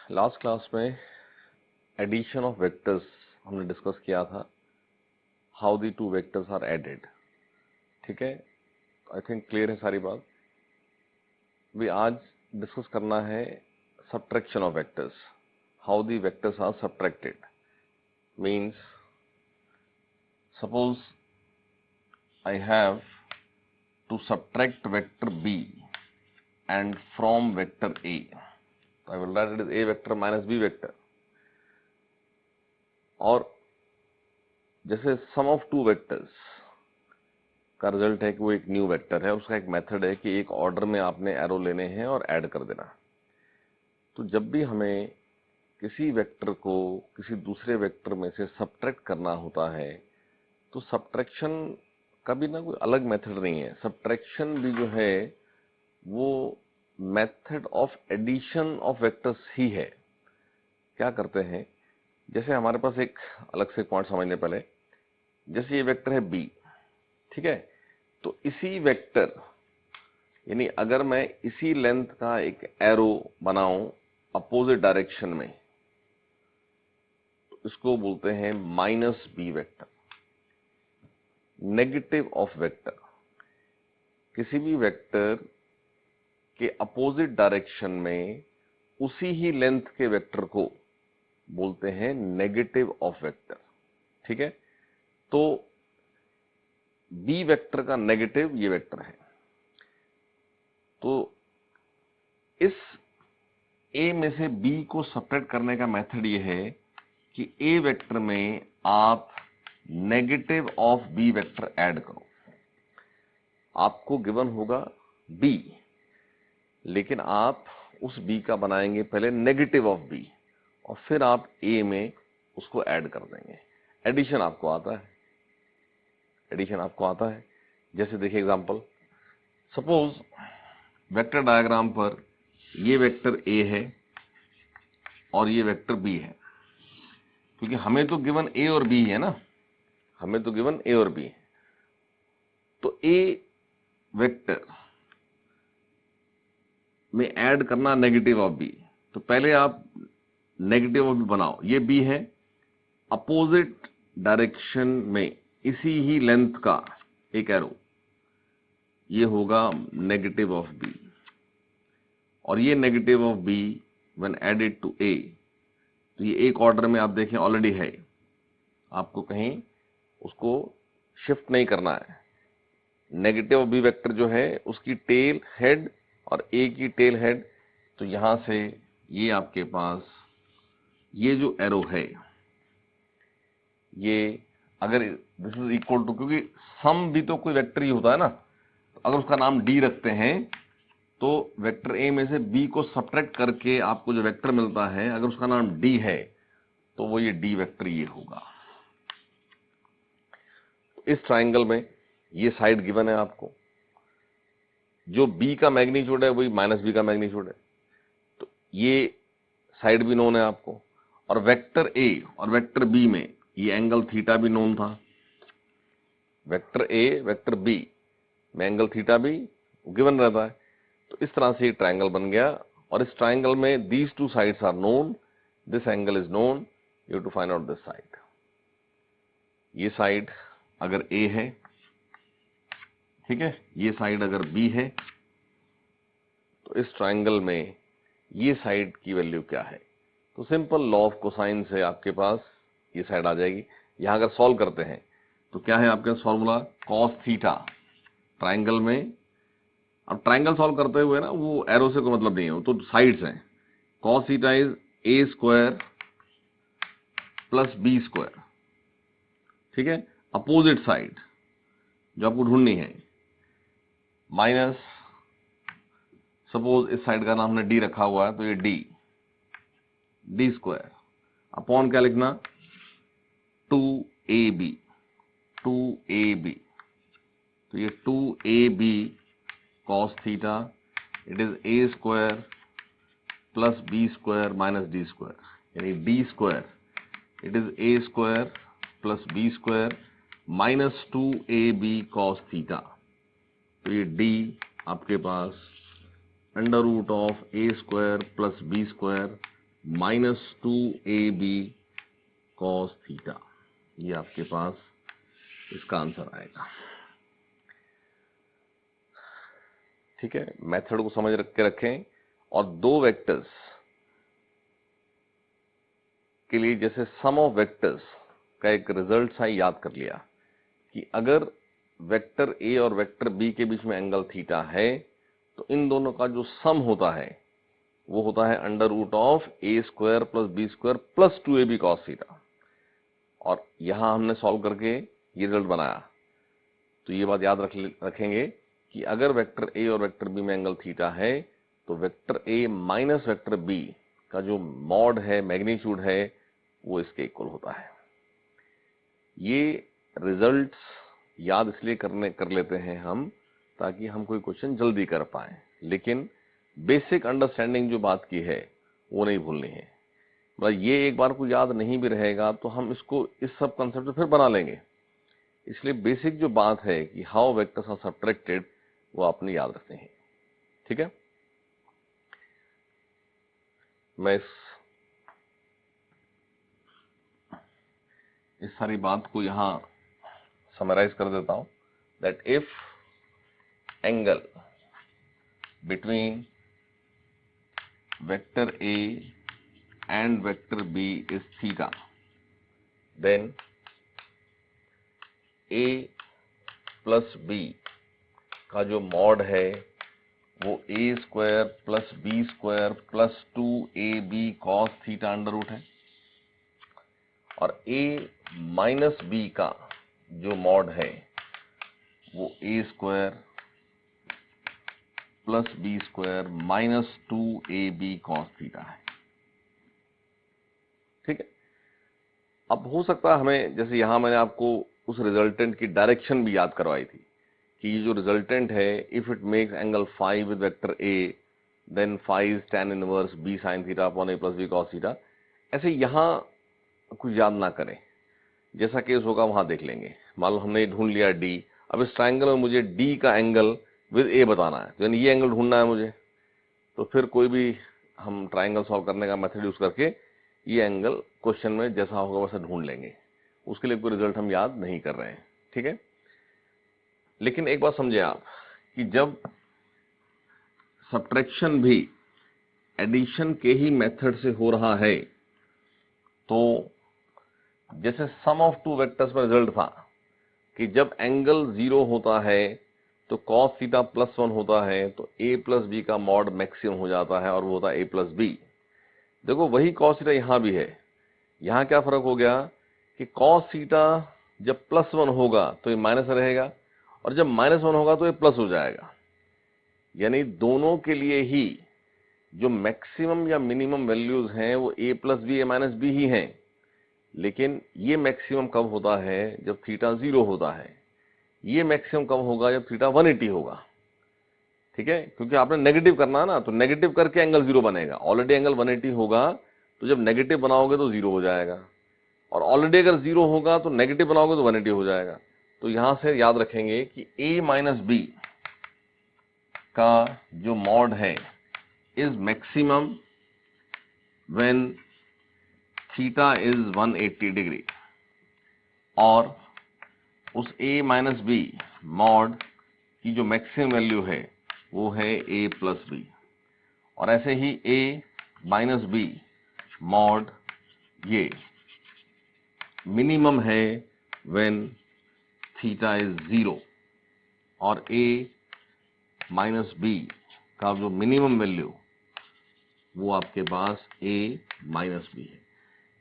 Last class में addition of vectors हमने discuss किया था, how the two vectors are added. ठीक है, आई थिंक क्लियर है सारी बात। भी आज डिस्कस करना है subtraction of vectors, how the vectors are subtracted. Means suppose I have to subtract vector B and from vector A, तो I will write it is A vector minus B vector. और जैसे sum of two vectors का result है कि वो एक new vector है, उसका एक मेथड है कि एक ऑर्डर में आपने एरो लेने हैं और ऐड कर देना। तो जब भी हमें किसी वेक्टर को किसी दूसरे वेक्टर में से सब्ट्रैक्ट करना होता है, तो सब्ट्रैक्शन का भी ना कोई अलग मेथड नहीं है। सब्ट्रैक्शन भी जो है वो method of addition of vectors ही है। क्या करते हैं, जैसे हमारे पास एक अलग से पॉइंट समझने पहले, जैसे ये वेक्टर है बी, ठीक है, तो इसी वेक्टर यानी अगर मैं इसी लेंथ का एक एरो बनाऊं अपोजिट डायरेक्शन में, तो इसको बोलते हैं minus B vector, negative of vector. किसी भी वेक्टर के अपोजिट डायरेक्शन में उसी ही लेंथ के वेक्टर को बोलते हैं नेगेटिव ऑफ वेक्टर। ठीक है, तो बी वेक्टर का नेगेटिव ये वेक्टर है। तो इस ए में से बी को सब्ट्रैक्ट करने का मेथड ये है कि ए वेक्टर में आप negative of B vector add करो। आपको गिवन होगा बी, लेकिन आप उस बी का बनाएंगे पहले नेगेटिव ऑफ बी और फिर आप ए में उसको ऐड कर देंगे। एडिशन आपको आता है, एडिशन आपको आता है। जैसे देखिए एग्जांपल, सपोज वेक्टर डायग्राम पर ये वेक्टर ए है और ये वेक्टर बी है, क्योंकि हमें तो गिवन ए और बी है ना, हमें तो गिवन ए और बी है। तो ए वेक्टर में ऐड करना नेगेटिव ऑफ बी, तो पहले आप नेगेटिव ऑफ बी बनाओ। ये बी है, अपोजिट डायरेक्शन में इसी ही लेंथ का एक एरो, ये होगा नेगेटिव ऑफ बी। और ये negative of B when added to A, तो ये एक ऑर्डर में आप देखें ऑलरेडी है, आपको कहीं उसको शिफ्ट नहीं करना है। नेगेटिव ऑफ बी वेक्टर जो है उसकी टेल हेड और ए की टेल हेड, तो यहां से ये आपके पास ये जो एरो है, ये अगर दिस इज इक्वल टू, क्योंकि सम भी तो कोई वेक्टर ही होता है ना, तो अगर उसका नाम डी रखते हैं तो वेक्टर ए में से बी को सब्ट्रैक्ट करके आपको जो वेक्टर मिलता है, अगर उसका नाम डी है तो वो ये डी वेक्टर ये होगा। इस ट्राइंगल में ये साइड गिवन है आपको, जो बी का मैग्नीट्यूड है वही माइनस बी का मैग्नीट्यूड है, तो ये साइड भी नोन है आपको। और वेक्टर ए और वेक्टर बी में ये एंगल थीटा भी नोन था। वेक्टर ए वेक्टर बी में एंगल थीटा भी गिवन रहता है। तो इस तरह से ये ट्राइंगल बन गया, और इस ट्राइंगल में these two sides are known, this angle is known, you have to find out this side. ये साइड अगर ए है, ठीक है, ये साइड अगर बी है, तो इस ट्राइंगल में ये साइड की वैल्यू क्या है। तो सिंपल लॉ ऑफ कोसाइन से आपके पास ये साइड आ जाएगी। यहां अगर सॉल्व करते हैं तो क्या है आपके फॉर्मूला, कॉस थीटा ट्राइंगल में। अब ट्राइंगल सॉल्व करते हुए ना वो एरो से कोई मतलब नहीं है, तो साइड्स हैं। Cos theta is A square plus B square, ठीक है। अपोजिट साइड जो आपको ढूंढनी है, माइनस, सपोज इस साइड का नाम हमने डी रखा हुआ है, तो ये डी स्क्वायर अपॉन क्या लिखना, 2ab, 2ab, तो ये 2ab cos theta, it is a square plus B square minus D square, यानी D square it is a square plus B square minus 2ab cos theta. तो ये d आपके पास under root of a square plus B square -2ab cos theta, ये आपके पास इसका answer आएगा। ठीक है, मेथड को समझ के रखें। और दो वेक्टर्स के लिए जैसे सम ऑफ वेक्टर्स का एक रिजल्ट सा याद कर लिया कि अगर वेक्टर ए और वेक्टर बी के बीच में एंगल थीटा है तो इन दोनों का जो सम होता है वो होता है √a² + b² + 2ab cos theta. और यहां हमने सॉल्व करके ये रिजल्ट बनाया। तो ये बात याद रखेंगे कि अगर वेक्टर ए और वेक्टर बी में एंगल थीटा है तो vector A minus vector B का जो मॉड है, मैग्नीट्यूड है, वो इसके इक्वल होता है। ये रिजल्ट्स याद इसलिए कर लेते हैं हम ताकि हम कोई क्वेश्चन जल्दी कर पाए, लेकिन बेसिक अंडरस्टैंडिंग जो बात की है वो नहीं भूलनी है। मतलब ये एक बार को याद नहीं भी रहेगा तो हम इसको इस सब कंसेप्ट फिर बना लेंगे। इसलिए बेसिक जो बात है कि हाउ वेक्टर्स आर सब्ट्रैक्टेड वो आपने याद रखते हैं। ठीक है, मैं इस सारी बात को यहां समराइज कर देता हूं that if angle between vector A and vector B is theta, then A plus B का जो मॉड है वो a² + b² + 2ab cos theta √ है, और a माइनस b का जो मॉड है वो a² + b² - 2ab cos theta है। ठीक है, अब हो सकता है हमें, जैसे यहां मैंने आपको उस रिजल्टेंट की डायरेक्शन भी याद करवाई थी कि ये जो रिजल्टेंट है, if it makes angle phi with vector A then phi is tan inverse b sin theta upon a + b cos theta. ऐसे यहां कुछ याद ना करें, जैसा केस होगा वहां देख लेंगे। मान लो हमने ढूंढ लिया d, अब इस ट्रायंगल में मुझे d का एंगल विद a बताना है, तो यानी ये एंगल ढूंढना है मुझे। तो फिर कोई भी हम ट्रायंगल सॉल्व करने का मेथड यूज करके ये एंगल क्वेश्चन में जैसा होगा वैसा ढूंढ लेंगे। उसके लिए कोई रिजल्ट हम याद नहीं कर रहे हैं। ठीक है, लेकिन एक बात समझे आप कि जब सब्ट्रैक्शन भी एडिशन के ही मेथड से हो रहा है, तो जैसे सम ऑफ टू वेक्टर्स में रिजल्ट था कि जब एंगल 0 होता है तो cos थीटा +1 होता है, तो a + b का मॉड मैक्सिमम हो जाता है और वो होता है a + b। देखो वही cos थीटा यहां भी है। यहां क्या फर्क हो गया कि cos थीटा जब +1 होगा तो ये माइनस रहेगा, और जब -1 होगा तो ये प्लस हो जाएगा। यानी दोनों के लिए ही जो मैक्सिमम या मिनिमम वैल्यूज हैं वो a + b a - b ही हैं। लेकिन ये मैक्सिमम कब होता है? जब थीटा 0 होता है। ये मैक्सिमम कब होगा? जब थीटा 180 होगा। ठीक है, क्योंकि आपने नेगेटिव करना है ना, तो नेगेटिव करके एंगल 0 बनेगा। ऑलरेडी एंगल 180 होगा तो जब नेगेटिव बनाओगे तो 0 हो जाएगा, और ऑलरेडी अगर 0 होगा तो नेगेटिव बनाओगे तो 180 हो जाएगा। तो यहां से याद रखेंगे कि a - b का जो मॉड है is maximum when theta is 180 degree, और उस a - b मॉड की जो मैक्सिमम वैल्यू है वो है a + b, और ऐसे ही a - b मॉड ये मिनिमम है व्हेन थीटा इज 0, और a - b का जो मिनिमम वैल्यू वो आपके पास a - b है।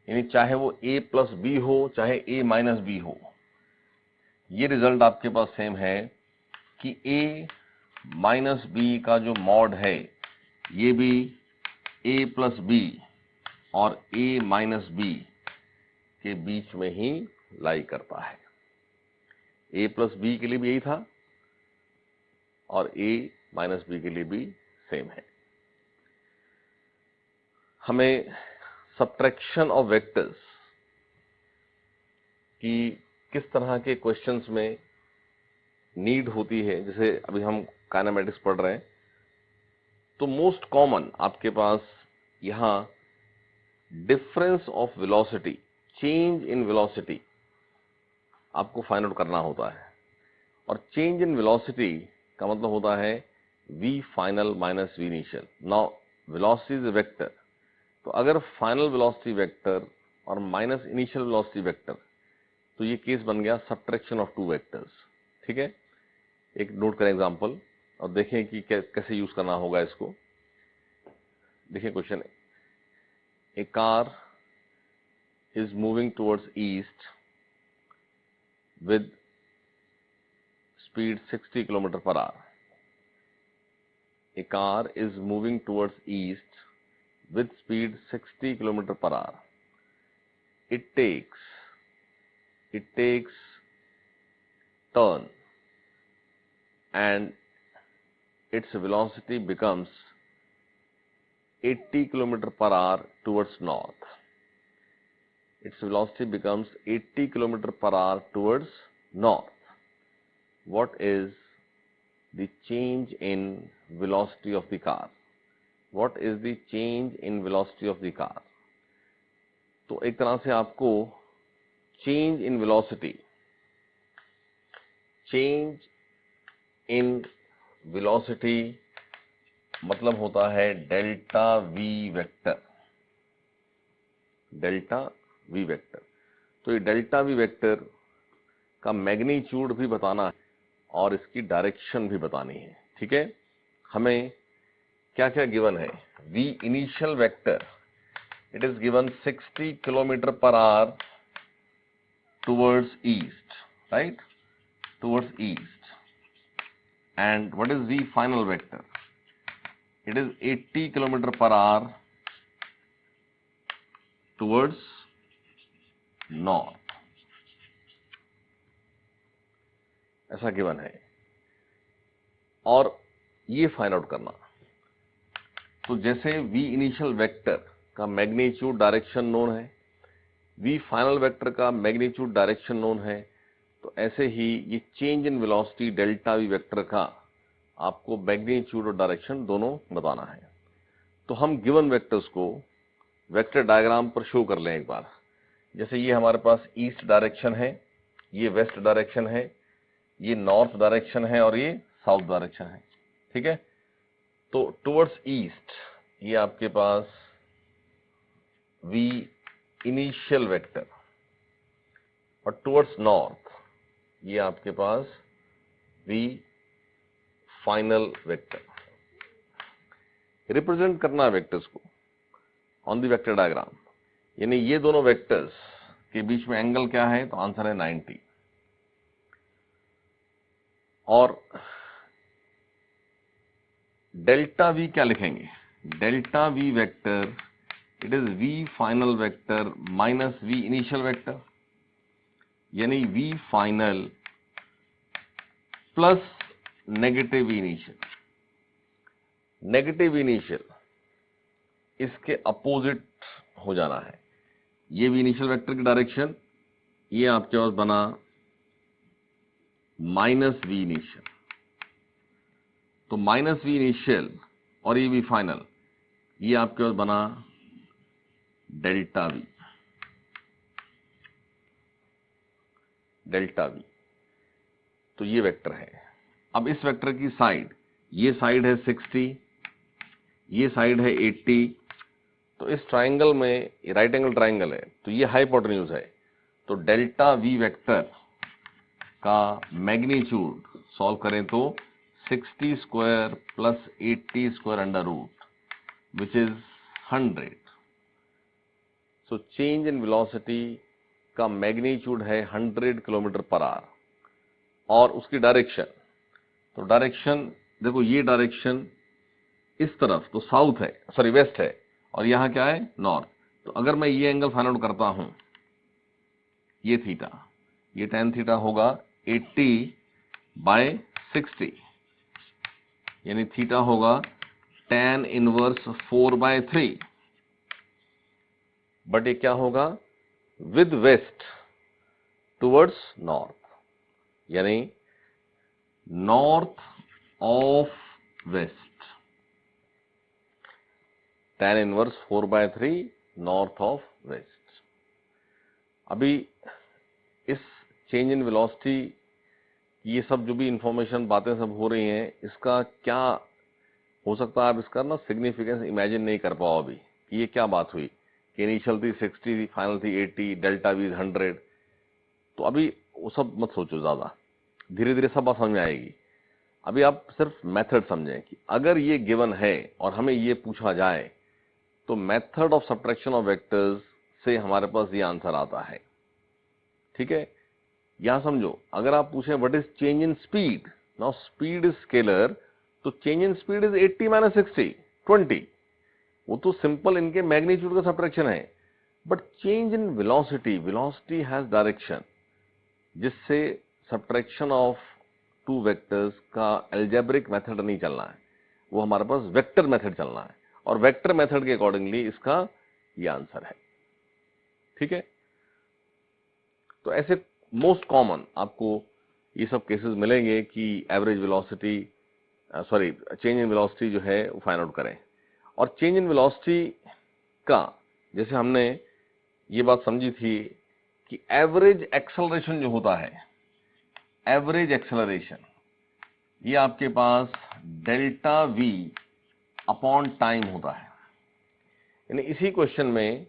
यानी चाहे वो a + b हो चाहे a - b हो, ये रिजल्ट आपके पास सेम है कि a - b का जो मॉड है ये भी a + b और a - b के बीच में ही लाई करता है। a + b के लिए भी यही था और a - b के लिए भी सेम है। हमें सब्ट्रैक्शन ऑफ वेक्टर्स की किस तरह के क्वेश्चंस में नीड होती है, जैसे अभी हम काइनेमेटिक्स पढ़ रहे हैं, तो मोस्ट कॉमन आपके पास यहां difference of velocity, change in velocity आपको फाइंड आउट करना होता है। और चेंज इन वेलोसिटी का मतलब होता है v final minus v initial. Now velocity is a vector, तो अगर फाइनल वेलोसिटी वेक्टर और माइनस इनिशियल वेलोसिटी वेक्टर, तो ये केस बन गया सब्ट्रैक्शन ऑफ टू वेक्टर्स। ठीक है, एक नोट करें एग्जांपल और देखें कि कैसे यूज करना होगा इसको। देखिए question, A car is moving towards east with speed 60 kilometre per hour. A car is moving towards east with speed 60 km per hour. It takes turn and its velocity becomes 80 km per hour towards north. Its velocity becomes 80 km per hour towards north. What is the change in velocity of the car? What is the change in velocity of the car? तो एक तरह से आपको change in velocity, change in velocity मतलब होता है delta V vector, delta V vector. तो ये डेल्टा वी वेक्टर का मैग्नीट्यूड भी बताना है और इसकी डायरेक्शन भी बतानी है। ठीक है, हमें क्या क्या गिवन है? V initial vector, it is given 60 kilometer per hour towards east, right? Towards east. And what is the final vector? It is 80 kilometer per hour towards north. ऐसा गिवन है और ये फाइंड आउट करना। तो जैसे v initial vector का magnitude direction known है, v final vector का मैग्नीट्यूड डायरेक्शन नोन है, तो ऐसे ही ये change in velocity delta V vector का आपको मैग्नीट्यूड और डायरेक्शन दोनों बताना है। तो हम गिवन वेक्टर्स को वेक्टर डायग्राम पर शो कर लें एक बार। जैसे ये हमारे पास ईस्ट डायरेक्शन है, ये वेस्ट डायरेक्शन है, ये नॉर्थ डायरेक्शन है और ये साउथ डायरेक्शन है। ठीक है, तो टुवर्ड्स ईस्ट ये आपके पास v इनिशियल वेक्टर और टुवर्ड्स नॉर्थ ये आपके पास v फाइनल वेक्टर। रिप्रेजेंट करना है वेक्टर्स को ऑन द वेक्टर डायग्राम, यानी ये दोनों वेक्टर्स के बीच में एंगल क्या है? तो आंसर है 90। और डेल्टा v क्या लिखेंगे? Delta v vector it is v final vector minus v initial vector, यानी v final plus negative initial. Negative initial इसके अपोजिट हो जाना है। ये v इनिशियल वेक्टर की डायरेक्शन, ये आपके पास बना माइनस v इनिशियल, तो माइनस v इनिशियल और ये v फाइनल ये आपके पास बना डेल्टा v, डेल्टा v। तो ये वेक्टर है। अब इस वेक्टर की साइड, ये साइड है 60, ये साइड है 80, तो इस ट्राइंगल में राइट एंगल ट्राइंगल है, तो ये हाइपोटेन्यूज है। तो डेल्टा v वेक्टर का मैग्नीट्यूड सॉल्व करें तो 60 square plus 80 square under root which is 100। So change in velocity का मैग्नीट्यूड है 100 किलोमीटर पर आवर और उसकी डायरेक्शन, तो डायरेक्शन देखो ये डायरेक्शन इस तरफ तो साउथ है, सॉरी वेस्ट है, और यहां क्या है? नॉर्थ। तो अगर मैं ये एंगल फाइंड आउट करता हूं, ये थीटा, ये tan थीटा होगा 80 बाय 60, यानी थीटा होगा tan इनवर्स 4/3। बट ये क्या होगा? विद वेस्ट टुवर्ड्स नॉर्थ, यानी north of west. tan inverse 4/3 north of west. अभी इस चेंज इन वेलोसिटी, ये सब जो भी इंफॉर्मेशन बातें सब हो रही हैं, इसका क्या हो सकता है आप इसका ना सिग्निफिकेंस इमेजिन नहीं कर पाओ अभी कि ये क्या बात हुई कि इनिशियल थी 60, फाइनल थी 80, डेल्टा वी 100। तो अभी वो सब मत सोचो ज्यादा, धीरे धीरे सब बात समझ में आएगी। अभी आप सिर्फ मेथड समझें कि अगर ये गिवन है और हमें ये पूछा जाए तो method of subtraction of vectors से हमारे पास ये आंसर आता है। ठीक है, यहां समझो, अगर आप पूछें what is change in speed, now speed is scalar, तो change in speed is 80 minus 60, 20। वो तो सिंपल इनके मैग्नीट्यूड का सब्ट्रैक्शन है। But change in velocity, velocity has direction, जिससे सब्ट्रैक्शन ऑफ टू वेक्टर्स का एल्जेब्रिक मेथड नहीं चलना है, वो हमारे पास वेक्टर मेथड चलना है, और वेक्टर मेथड के अकॉर्डिंगली इसका ये आंसर है। ठीक है, तो ऐसे मोस्ट कॉमन आपको ये सब केसेस मिलेंगे कि average velocity, sorry change in velocity जो है वो फाइंड आउट करें। और चेंज इन वेलोसिटी का, जैसे हमने ये बात समझी थी कि एवरेज एक्सेलरेशन जो होता है, एवरेज एक्सेलरेशन, ये आपके पास डेल्टा वी अपॉन टाइम होता है। यानी इसी क्वेश्चन में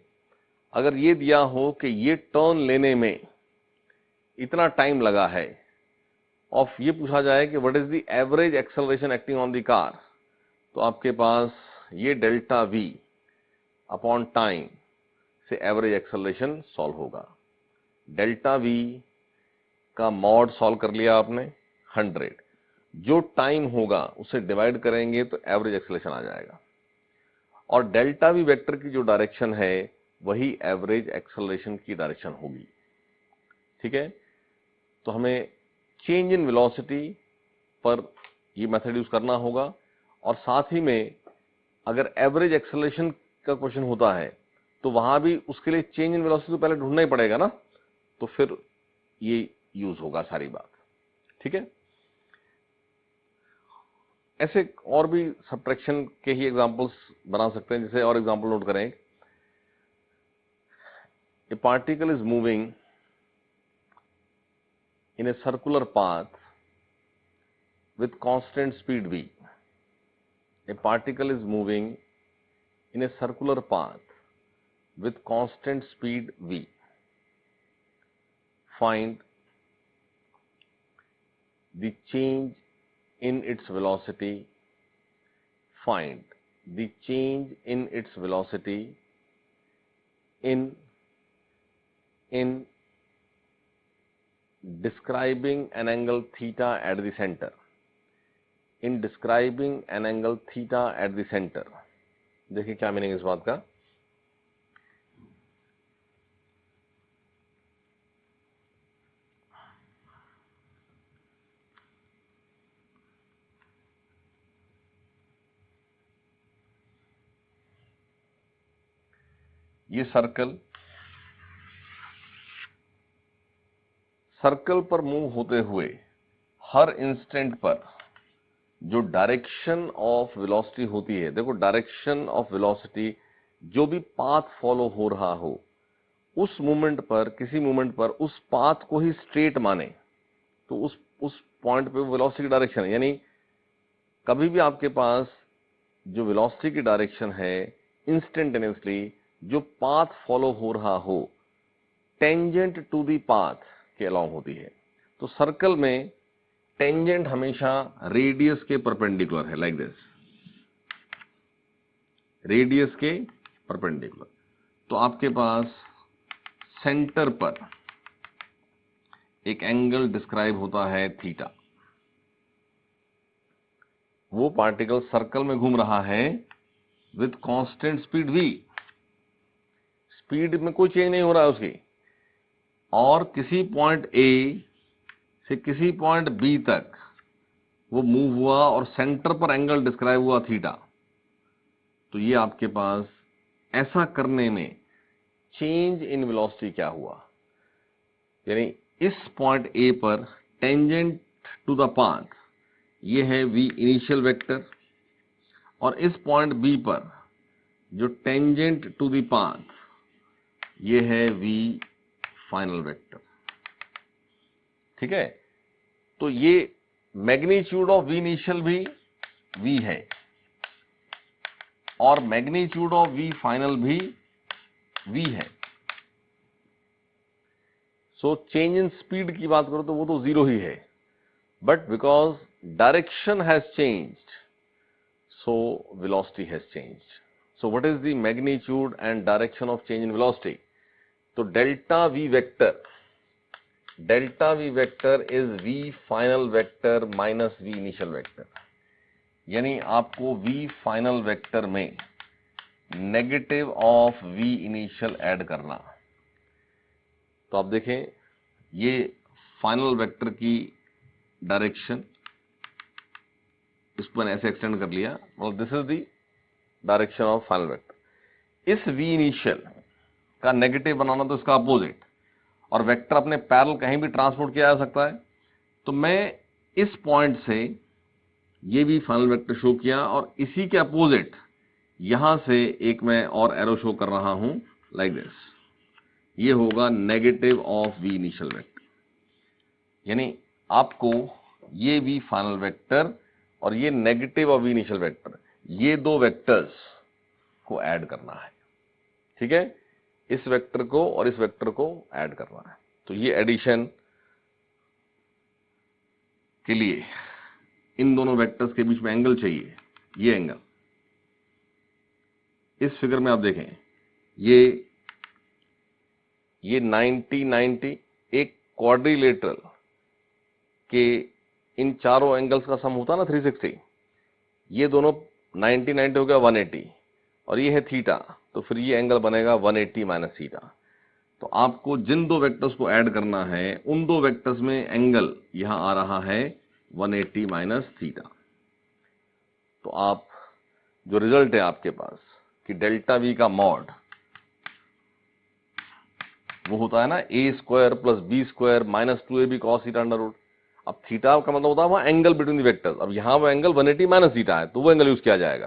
अगर ये दिया हो कि ये टर्न लेने में इतना टाइम लगा है, और ये पूछा जाए कि what is the average acceleration acting on the car, तो आपके पास ये डेल्टा वी अपॉन टाइम से एवरेज एक्सेलरेशन सॉल्व होगा। डेल्टा वी का मॉड सॉल्व कर लिया आपने 100, जो टाइम होगा उसे डिवाइड करेंगे तो एवरेज एक्सेलरेशन आ जाएगा, और डेल्टा वी वेक्टर की जो डायरेक्शन है वही एवरेज एक्सेलरेशन की डायरेक्शन होगी। ठीक है, तो हमें चेंज इन वेलोसिटी पर ये मेथड यूज करना होगा, और साथ ही में अगर एवरेज एक्सेलरेशन का क्वेश्चन होता है तो वहां भी उसके लिए चेंज इन वेलोसिटी तो पहले ढूंढना ही पड़ेगा ना, तो फिर ये यूज होगा सारी बात। ठीक है, ऐसे और भी सब्ट्रैक्शन के ही एग्जांपल्स बना सकते हैं। जैसे और एग्जांपल नोट करें, ए particle is moving in a circular path with constant speed v. A particle is moving in a circular path with constant speed v. Find the change in its velocity. Find the change in its velocity in describing an angle theta at the center. In describing an angle theta at the center. देखिए क्या meaning इस बात का। ये circle पर move होते हुए हर instant पर जो डायरेक्शन ऑफ वेलोसिटी होती है, देखो डायरेक्शन ऑफ वेलोसिटी जो भी पाथ फॉलो हो रहा हो, उस मूवमेंट पर, किसी मूवमेंट पर उस पाथ को ही स्ट्रेट माने तो उस पॉइंट पे वेलोसिटी की डायरेक्शन है। यानी कभी भी आपके पास जो वेलोसिटी की डायरेक्शन है इंस्टेंटेनियसली जो पाथ फॉलो हो रहा हो, टेंजेंट टू द पाथ के अलोंग होती है। तो सर्कल में टेंजेंट हमेशा रेडियस के परपेंडिकुलर है, लाइक दिस, रेडियस के परपेंडिकुलर। तो आपके पास सेंटर पर एक एंगल डिस्क्राइब होता है थीटा। वो पार्टिकल सर्कल में घूम रहा है with constant speed v, speed में कोई चेंज नहीं हो रहा है उसकी, और किसी पॉइंट A से किसी पॉइंट B तक वो मूव हुआ और सेंटर पर एंगल डिस्क्राइब हुआ थीटा। तो ये आपके पास ऐसा करने में चेंज इन वेलोसिटी क्या हुआ, यानी इस पॉइंट A पर टेंजेंट टू द पाथ ये है v इनिशियल वेक्टर, और इस पॉइंट B पर जो टेंजेंट टू द पाथ ये है v फाइनल वेक्टर, ठीक है। तो ये मैग्नीट्यूड ऑफ v इनिशियल भी v है और मैग्नीट्यूड ऑफ v फाइनल भी v है। सो चेंज इन स्पीड की बात करो तो वो तो 0 ही है, but because direction has changed, so velocity has changed. So what is the magnitude and direction of change in velocity? So delta v vector is v final vector minus v initial vector, यानी आपको v final vector में negative of v initial add करना। तो आप देखें ये final vector की direction, इसको मैंने ऐसे एक्सटेंड कर लिया और this is the direction of final vector. इस v इनिशियल का नेगेटिव बनाना तो इसका अपोजिट, और वेक्टर अपने पैरेलल कहीं भी ट्रांसपोर्ट किया जा सकता है। तो मैं इस पॉइंट से ये भी फाइनल वेक्टर शो किया और इसी के अपोजिट यहां से एक मैं और एरो शो कर रहा हूं लाइक दिस, ये होगा negative of v initial vector. यानी आपको ये v फाइनल वेक्टर और ये negative of v initial vector, ये दो वेक्टर्स को ऐड करना है, ठीक है। इस वेक्टर को और इस वेक्टर को ऐड करना है। तो ये एडिशन के लिए इन दोनों वेक्टर्स के बीच में एंगल चाहिए, ये एंगल। इस फिगर में आप देखें ये 90 90 एक क्वाड्रिलेटरल के इन चारों एंगल्स का सम होता ना 360, ये दोनों 90 90 हो गया 180 और ये है थीटा, तो फिर ये एंगल बनेगा 180 माइनस थीटा। तो आपको जिन दो वेक्टर्स को ऐड करना है उन दो वेक्टर्स में एंगल यहां आ रहा है 180 माइनस थीटा। तो आप जो रिजल्ट है आपके पास कि डेल्टा वी का मॉड वो होता है ना a square plus b square minus 2ab cos theta under root. अब थीटा का मतलब होता है वहां एंगल बिटवीन द वेक्टर्स, अब यहां वो एंगल 180 माइनस थीटा है तो वो एंगल यूज किया जाएगा।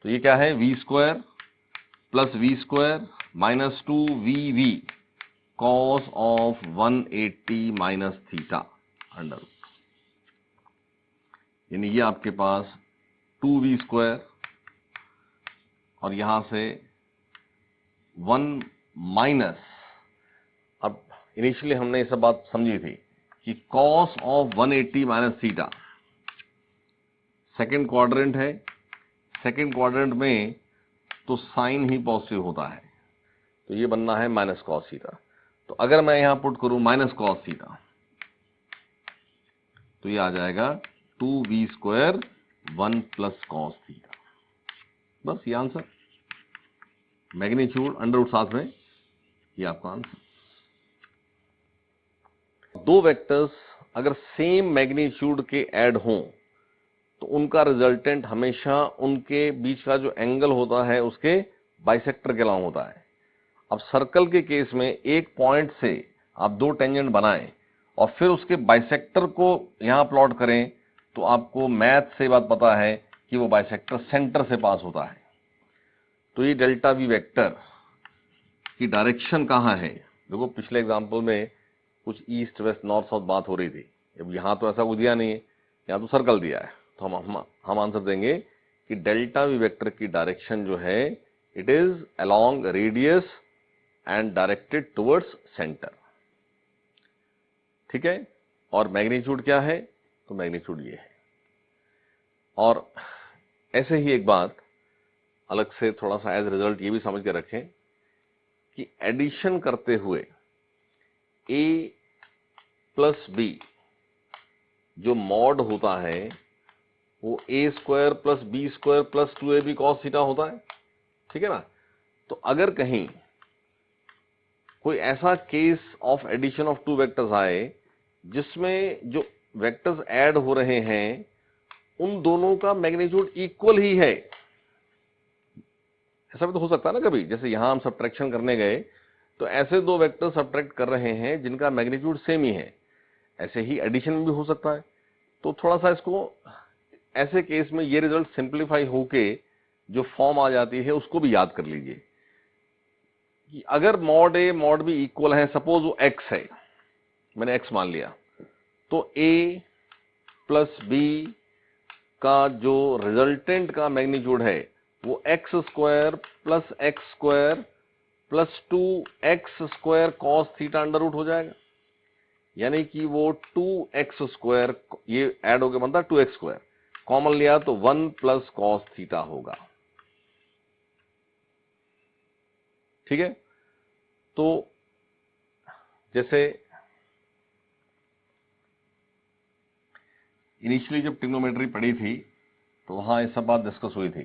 तो ये क्या है v square plus v square minus 2vv cos of 180 minus theta under root, यानी ये आपके पास 2v स्क्वायर और यहां से 1 माइनस, अब इनिशियली हमने ये सब बात समझी थी कि cos of 180 minus theta second quadrant है, सेकेंड क्वाड्रेंट में तो साइन ही पॉजिटिव होता है, तो ये बनना है माइनस कॉस थीटा। तो अगर मैं यहां पुट करूं माइनस कॉस थीटा तो ये आ जाएगा 2v square 1 plus cos theta. बस ये आंसर, मैग्नीट्यूड अंडर रूट साथ में, ये आपका आंसर। दो वेक्टर्स अगर सेम मैग्नीट्यूड के ऐड हों तो उनका रिजल्टेंट हमेशा उनके बीच का जो एंगल होता है उसके बाइसेक्टर के अलावा होता है। अब सर्कल के केस में एक पॉइंट से आप दो टेंजेंट बनाएं और फिर उसके बाइसेक्टर को यहां प्लॉट करें तो आपको मैथ से बात पता है कि वो बाइसेक्टर सेंटर से पास होता है। तो ये डेल्टा वी वेक्टर की डायरेक्शन कहां है? देखो पिछले एग्जांपल में कुछ ईस्ट वेस्ट नॉर्थ साउथ बात हो रही थी, अब यहां तो ऐसा कुछ दिया नहीं है, यहां तो सर्कल दिया है। तो हम आंसर देंगे कि डेल्टा वी वेक्टर की डायरेक्शन जो है it is along radius and directed towards centre, ठीक है। और मैग्नीट्यूड क्या है? तो मैग्नीट्यूड ये है। और ऐसे ही एक बात अलग से थोड़ा सा एज रिजल्ट ये भी समझ के रखें कि एडिशन करते हुए a प्लस b जो मॉड होता है वो a square plus b square plus 2ab cos theta होता है, ठीक है ना। तो अगर कहीं कोई ऐसा case of addition of two vectors आए जिसमें जो वेक्टर्स ऐड हो रहे हैं उन दोनों का मैग्नीट्यूड इक्वल ही है, ऐसा भी तो हो सकता है ना कभी, जैसे यहां हम सब्ट्रैक्शन करने गए तो ऐसे दो वेक्टर सब्ट्रैक्ट कर रहे हैं जिनका मैग्नीट्यूड सेम ही है, ऐसे ही एडिशन में भी हो सकता है। तो थोड़ा सा इसको ऐसे केस में ये रिजल्ट सिंप्लीफाई होके जो फॉर्म आ जाती है उसको भी याद कर लीजिए। कि अगर mod A mod B equal है, सपोज वो एक्स है, मैंने एक्स मान लिया, तो ए प्लस बी का जो रिजल्टेंट का मैग्नीट्यूड है वो X square plus 2x² cos theta under root हो जाएगा। यानी कि वो 2x², ये ऐड होकर बनता है 2x², कॉमन लिया तो 1 प्लस कॉस थीटा होगा। ठीक है, तो जैसे इनिशियली जब ट्रिग्नोमेट्री पढ़ी थी तो वहां ये सब बात डिस्कस हुई थी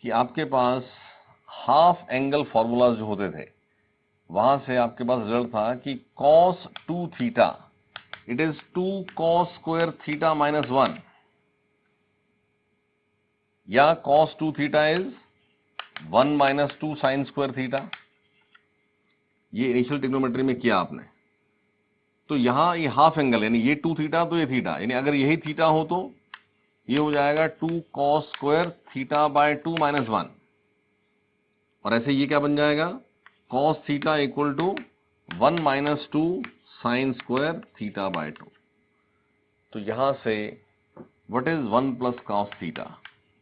कि आपके पास हाफ एंगल फॉर्मूलाज जो होते थे, वहां से आपके पास रिजल्ट था कि cos 2 theta it is 2 cos square theta minus 1, या cos 2 theta is 1 minus 2 sine square theta. ये इनिशियल ट्रिग्नोमेट्री में किया आपने। तो यहां ये हाफ एंगल, यानी ये 2 थीटा तो ये थीटा, यानी अगर यही थीटा हो तो ये हो जाएगा 2 cos square theta by 2 minus 1, और ऐसे ये क्या बन जाएगा, cos theta equal to 1 minus 2 sine square theta by 2। तो यहां से what is 1 plus cos theta?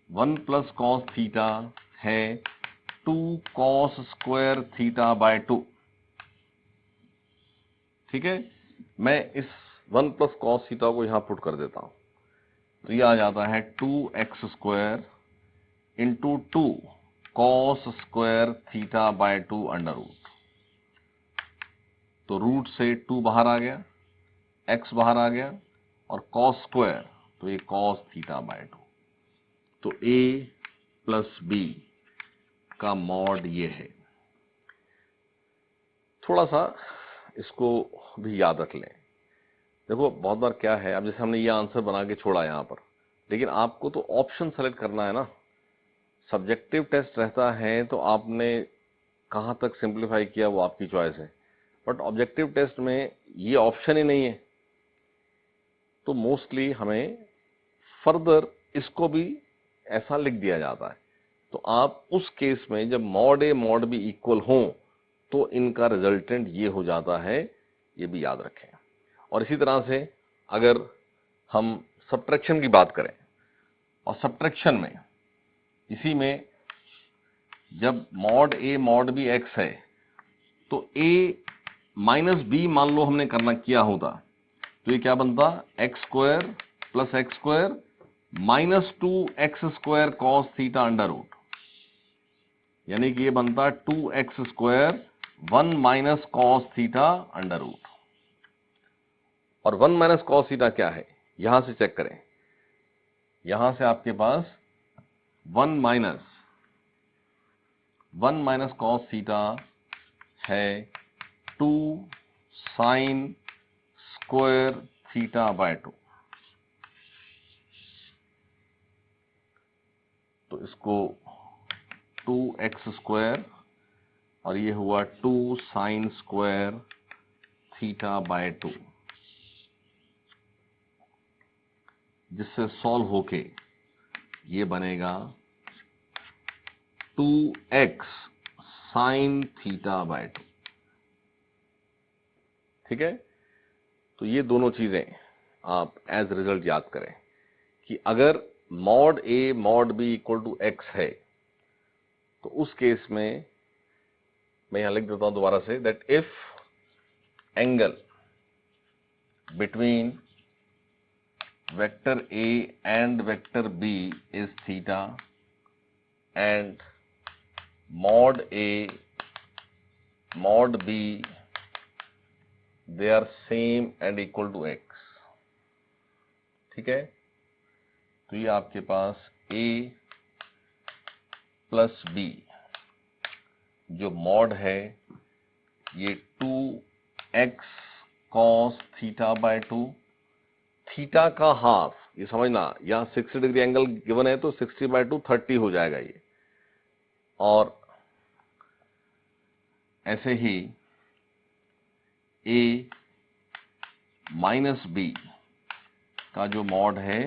1 plus cos theta है 2 cos स्क्वायर थीटा बाय 2। ठीक है, मैं इस 1 प्लस cos थीटा को यहां पुट कर देता हूं, तो ये आ जाता है 2x² into 2 cos square theta by 2 under root. तो रूट से 2 बाहर आ गया, x बाहर आ गया, और cos स्क्वायर, तो ये cos थीटा बाय 2। तो a प्लस बी का मॉड ये है। थोड़ा सा इसको भी याद रख लें। देखो बहुत बार क्या है, अब जैसे हमने ये आंसर बना के छोड़ा यहां पर, लेकिन आपको तो ऑप्शन सेलेक्ट करना है ना। सब्जेक्टिव टेस्ट रहता है तो आपने कहां तक सिंप्लीफाई किया वो आपकी चॉइस है, बट ऑब्जेक्टिव टेस्ट में ये ऑप्शन ही नहीं है। तो मोस्टली हमें फर्दर इसको भी ऐसा लिख दिया जाता है। तो आप उस केस में जब mod A mod B equal हो तो इनका रिजल्टेंट ये हो जाता है, ये भी याद रखें। और इसी तरह से अगर हम सब्ट्रैक्शन की बात करें, और सब्ट्रैक्शन में इसी में जब mod A mod B x है, तो a माइनस बी मान लो हमने करना किया होता, तो ये क्या बनता, x² plus x² minus 2x² cos theta under root. यानी कि ये बनता 2x² 1 minus cos theta under root. और 1 माइनस कॉस थीटा क्या है, यहां से चेक करें, यहां से आपके पास 1 माइनस कॉस थीटा है 2 साइन स्क्वायर थीटा बाय 2। तो इसको 2x² और ये हुआ 2 साइन स्क्वायर थीटा बाय 2, जिससे सॉल्व होके ये बनेगा 2x साइन थीटा बाय 2। ठीक है, तो ये दोनों चीजें आप एज रिजल्ट याद करें कि अगर mod A mod B equal to X है, तो उस केस में मैं यहां लिख देता हूं दोबारा से, that if angle between vector A and vector B is theta and mod A mod B they are same and equal to x। ठीक है, तो ये आपके पास A प्लस B जो मॉड है ये 2x cos theta by 2, theta का half, ये समझना, यहां 60 डिग्री एंगल गिवन है तो 60 बाय 2 30 हो जाएगा ये। और ऐसे ही a माइनस बी का जो मॉड है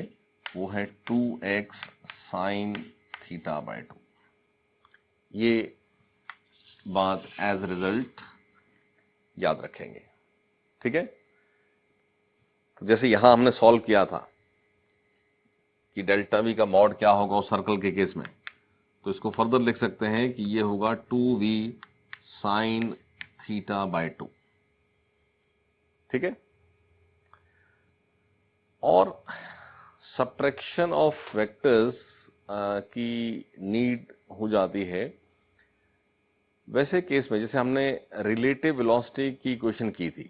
वो है 2x साइन थीटा बाय 2। ये बात एज रिजल्ट याद रखेंगे। ठीक है, तो जैसे यहां हमने सॉल्व किया था कि डेल्टा वी का मॉड क्या होगा उस सर्कल के केस में, तो इसको फर्दर लिख सकते हैं कि ये होगा 2v साइन थीटा बाय 2। ठीक है, और सब्ट्रैक्शन ऑफ वेक्टर्स की नीड हो जाती है वैसे केस में जैसे हमने रिलेटिव वेलोसिटी की इक्वेशन की थी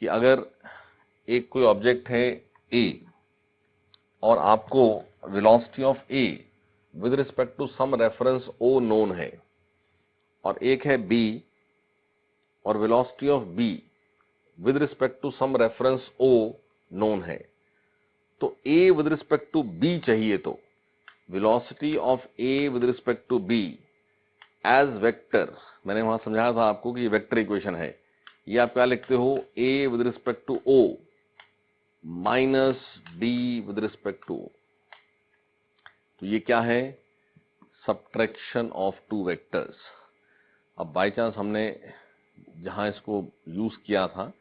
कि अगर एक कोई ऑब्जेक्ट है a और आपको velocity of a with respect to some reference o known है, और एक है b और velocity of b with respect to some reference o known है, तो a with respect to b चाहिए तो velocity of a with respect to b as vector, मैंने वहां समझाया था आपको कि ये वेक्टर इक्वेशन है, ये आप क्या लिखते हो a with respect to o minus b with respect to o। तो ये क्या है, सब्ट्रैक्शन ऑफ टू वेक्टर्स। अब बाय चांस हमने जहां इसको यूज किया था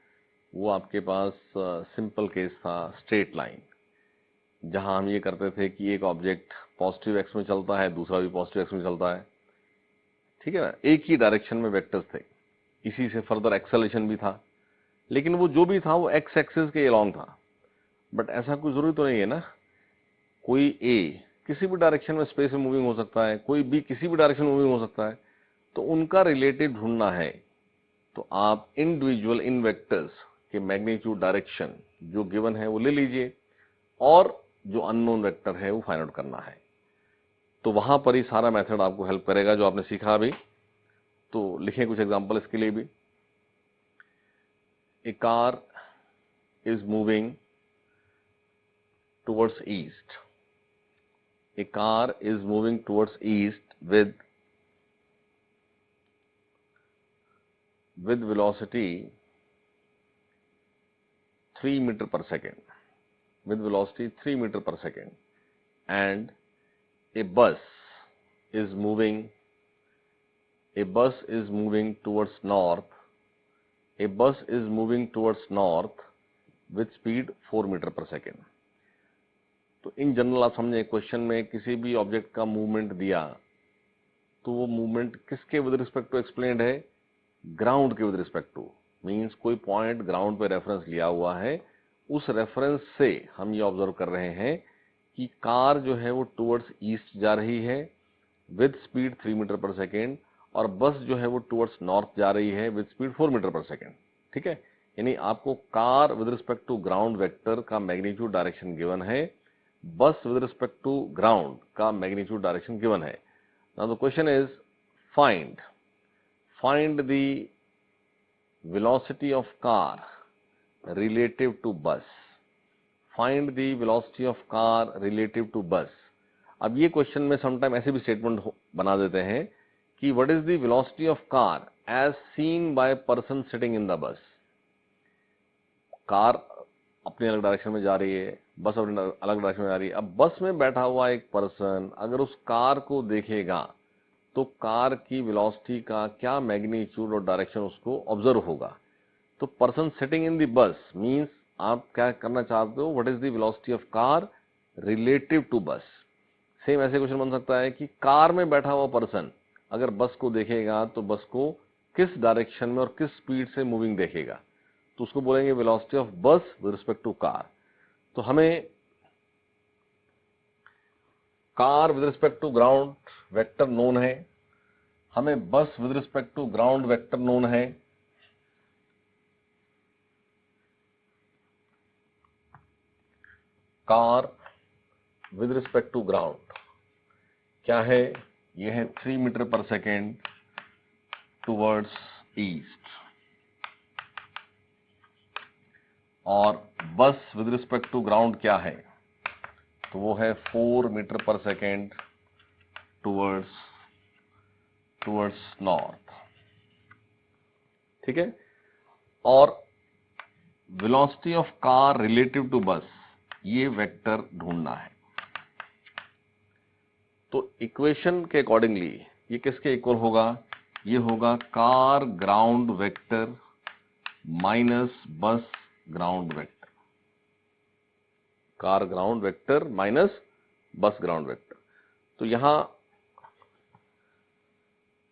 वो आपके पास सिंपल केस था स्ट्रेट लाइन, जहां हम ये करते थे कि एक ऑब्जेक्ट पॉजिटिव एक्स में चलता है, दूसरा भी पॉजिटिव एक्स में चलता है। ठीक है ना, एक ही डायरेक्शन में वेक्टर्स थे, इसी से फर्दर एक्सेलरेशन भी था, लेकिन वो जो भी था वो एक्स एक्सिस के अलोंग था। बट ऐसा कोई जरूरी तो नहीं है ना, कोई ए किसी भी डायरेक्शन में स्पेस में मूविंग हो सकता है, कोई बी किसी भी डायरेक्शन में मूविंग हो सकता है, तो उनका रिलेटिव ढूंढना है तो आप इंडिविजुअल इन वेक्टर्स के मैग्नीट्यूड डायरेक्शन जो गिवन है वो ले लीजिए और जो अननोन वेक्टर है वो फाइंड आउट करना है। तो वहां पर ही सारा मेथड आपको हेल्प करेगा जो आपने सीखा अभी। तो लिखें कुछ एग्जांपल इसके लिए भी। A car is moving towards east, a car is moving towards east with velocity 3 meter per second, with velocity 3 meter per second, and a bus is moving towards north, a bus is moving towards north with speed 4 meter per second। तो in general आप समझे question में किसी भी object का movement दिया तो वो मूवमेंट किसके विद रिस्पेक्ट टू एक्सप्लेन्ड है, ग्राउंड के विद रिस्पेक्ट टू, मींस कोई पॉइंट ग्राउंड पे रेफरेंस लिया हुआ है, उस रेफरेंस से हम ये ऑब्जर्व कर रहे हैं कि कार जो है वो टुवर्ड्स ईस्ट जा रही है विद स्पीड 3 मीटर पर सेकेंड, और बस जो है वो टुवर्ड्स नॉर्थ जा रही है विद स्पीड 4 मीटर पर सेकेंड। ठीक है, यानी आपको car with respect to ground vector का मैग्नीट्यूड डायरेक्शन गिवन है, bus with respect to ground का मैग्नीट्यूड डायरेक्शन गिवन है। Now the question is find the velocity of car relative to bus, find the velocity of car relative to bus। अब ये question में sometime ऐसे भी statement बना देते हैं कि what is the velocity of car as seen by person sitting in the bus. Car अपनी अलग डायरेक्शन में जा रही है, बस अपनी अलग डायरेक्शन में जा रही है। अब बस में बैठा हुआ एक पर्सन अगर उस कार को देखेगा तो कार की वेलोसिटी का क्या मैग्नीट्यूड और डायरेक्शन उसको ऑब्जर्व होगा। तो person sitting in the bus means आप क्या करना चाहते हो, what is the velocity of car relative to bus. Same ऐसे क्वेश्चन बन सकता है कि कार में बैठा हुआ पर्सन अगर बस को देखेगा तो बस को किस डायरेक्शन में और किस स्पीड से मूविंग देखेगा, तो उसको बोलेंगे velocity of bus with respect to car. तो हमें car with respect to ground vector known है, हमें bus with respect to ground vector known है, car with respect to ground क्या है, यह है 3 मीटर पर सेकेंड टुवर्ड्स ईस्ट, और बस विद रिस्पेक्ट टू ग्राउंड क्या है, तो वो है 4 मीटर पर सेकेंड टुवर्ड्स नॉर्थ। ठीक है, और velocity of car relative to bus ये वेक्टर ढूंढना है। तो इक्वेशन के अकॉर्डिंगली ये किसके इक्वल होगा, ये होगा कार ग्राउंड वेक्टर माइनस बस ground vector, car ground vector minus बस ग्राउंड वेक्टर। तो यहां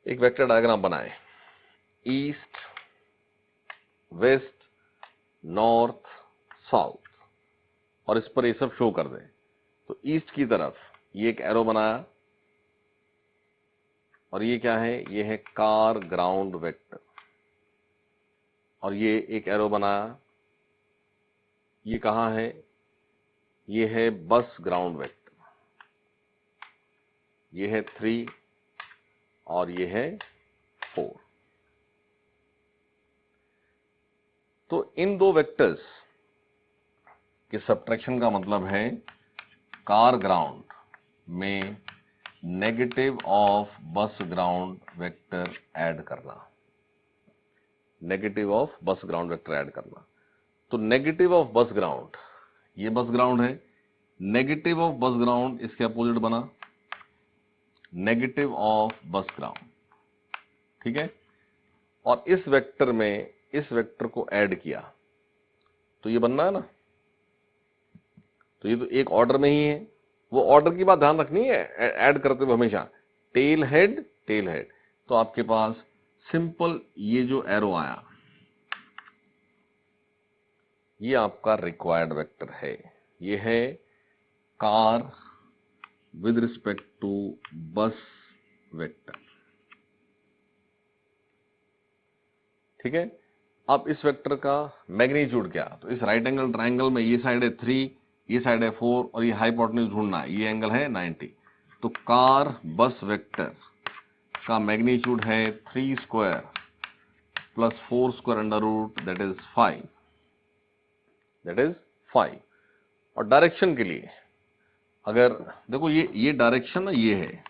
एक वेक्टर डायग्राम बनाए, ईस्ट वेस्ट नॉर्थ साउथ, और इस पर ये सब शो कर दें। तो ईस्ट की तरफ ये एक एरो बनाया, और ये क्या है, ये है कार ग्राउंड वेक्टर, और ये एक एरो बनाया, ये कहां है, ये है बस ग्राउंड वेक्टर, ये है 3 और ये है 4। तो इन दो वेक्टर्स के सब्ट्रैक्शन का मतलब है कार ग्राउंड में नेगेटिव ऑफ बस ग्राउंड वेक्टर ऐड करना, नेगेटिव ऑफ बस ग्राउंड वेक्टर ऐड करना। तो नेगेटिव ऑफ बस ग्राउंड, ये बस ग्राउंड है, नेगेटिव ऑफ बस ग्राउंड इसके अपोजिट बना नेगेटिव ऑफ बस ग्राउंड, ठीक है। और इस वेक्टर में इस वेक्टर को ऐड किया तो ये बनना है ना, तो ये तो एक ऑर्डर में ही है। वो ऑर्डर की बात ध्यान रखनी है ऐड करते हुए हमेशा, टेल हेड टेल हेड। तो आपके पास सिंपल ये जो एरो आया ये आपका रिक्वायर्ड वेक्टर है, ये है कार विद रिस्पेक्ट टू बस वेक्टर, ठीक है। अब इस वेक्टर का मैग्नीट्यूड क्या, तो इस राइट एंगल ट्राइंगल में ये साइड है 3, ये साइड है 4 और ये हाइपोटेन्यूज ढूंढना है, ये एंगल है 90। तो कार बस वेक्टर का मैग्नीट्यूड है 3 square plus 4 square under root that is 5, that is 5। और डायरेक्शन के लिए अगर देखो ये डायरेक्शन ना ये है,